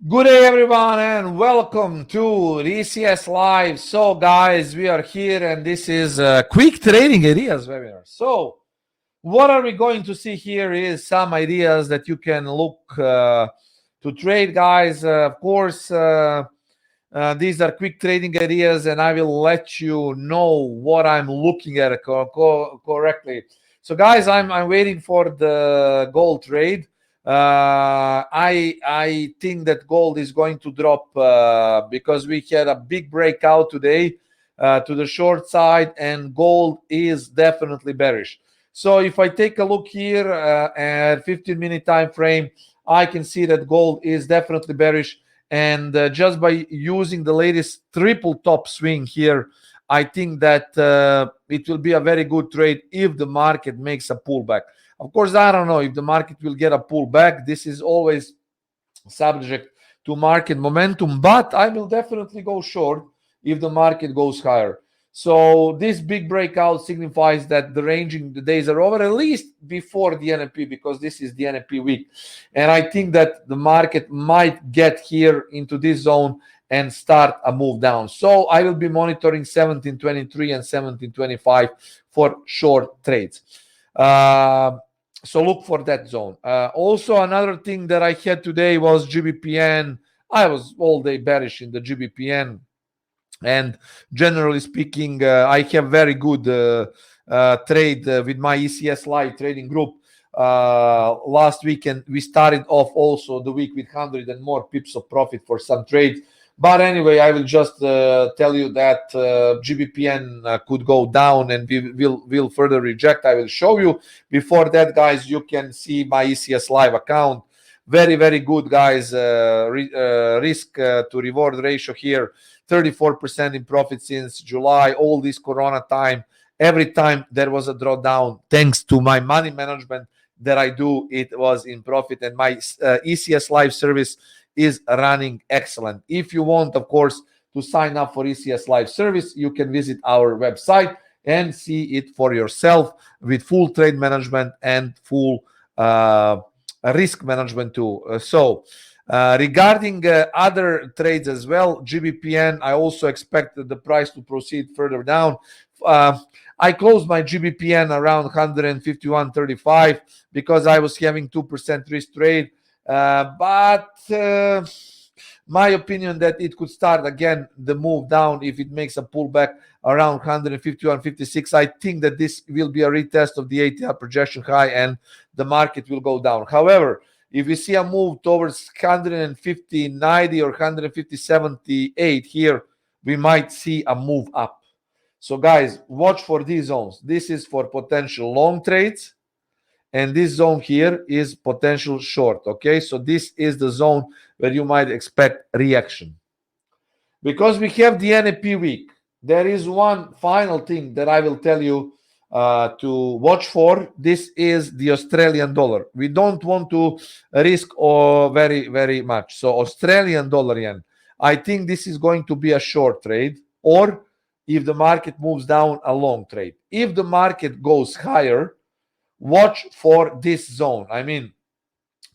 Good day, everyone, and welcome to ECS Live. So, guys, we are here, and this is quick trading ideas webinar. So, what are we going to see here is some ideas that you can look to trade, guys. Of course, these are quick trading ideas, and I will let you know what I'm looking at correctly. So, guys, I'm waiting for the gold trade. I think that gold is going to drop because we had a big breakout today to the short side, and gold is definitely bearish. So if I take a look here at 15-minute time frame, I can see that gold is definitely bearish. And just by using the latest triple top swing here, I think that it will be a very good trade if the market makes a pullback. Of course, I don't know if the market will get a pullback. This is always subject to market momentum, but I will definitely go short if the market goes higher. So this big breakout signifies that the ranging the days are over, at least before the NFP, because this is the NFP week. And I think that the market might get here into this zone and start a move down. So I will be monitoring 1723 and 1725 for short trades. So look for that zone. Also, another thing that I had today was GBPN. I was all day bearish in the GBPN. And generally speaking, I have very good trade with my ECS Live trading group last weekend. We started off also the week with 100 and more pips of profit for some trades. But anyway, I will just tell you that GBPN could go down and we will further reject. I will show you. Before that, guys, you can see my ECS Live account. Very, very good, guys. Risk to reward ratio here. 34% in profit since July, all this Corona time. Every time there was a drawdown, thanks to my money management that I do, it was in profit. And my ECS Live service is running excellent. If you want, of course, to sign up for ECS Live service, you can visit our website and see it for yourself with full trade management and full risk management too. Regarding other trades as well, GBPN, I also expect the price to proceed further down. I closed my GBPN around 151.35 because I was having 2% risk trade. But my opinion that it could start again the move down if it makes a pullback around 151.56. I think that this will be a retest of the ATR projection high and the market will go down. However, if we see a move towards 150.90 or 150.78 here, we might see a move up. So guys, watch for these zones. This is for potential long trades, and this zone here is potential short. Okay, so this is the zone where you might expect reaction. Because we have the NFP week, there is one final thing that I will tell you to watch for. This is the Australian dollar. We don't want to risk very, very much. So Australian dollar yen, I think this is going to be a short trade, or if the market moves down, a long trade. If the market goes higher, watch for this zone. I mean,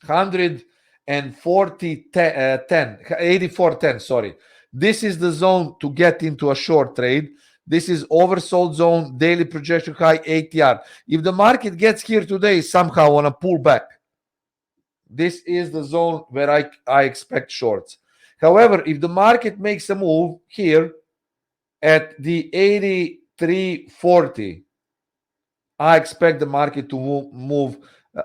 84.10, sorry. This is the zone to get into a short trade. This is oversold zone, daily projection high, ATR. If the market gets here today somehow on a pullback, this is the zone where I expect shorts. However, if the market makes a move here at the 83.40, I expect the market to move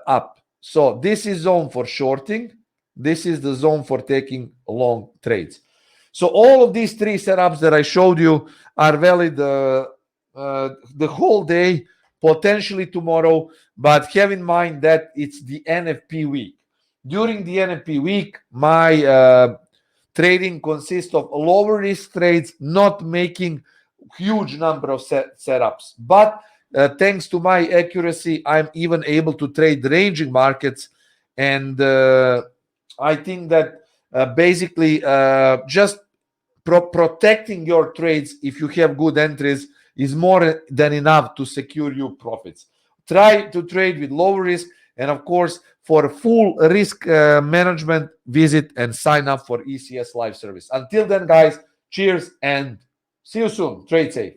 up. So this is zone for shorting. This is the zone for taking long trades. So all of these three setups that I showed you are valid the whole day, potentially tomorrow, but have in mind that it's the NFP week. During the NFP week, my trading consists of lower risk trades, not making huge number of setups. But thanks to my accuracy, I'm even able to trade ranging markets. And I think that basically just protecting your trades, if you have good entries, is more than enough to secure you profits. Try to trade with low risk And of course, for full risk management, visit and sign up for ECS Live Service. Until then, guys, cheers and see you soon. Trade safe.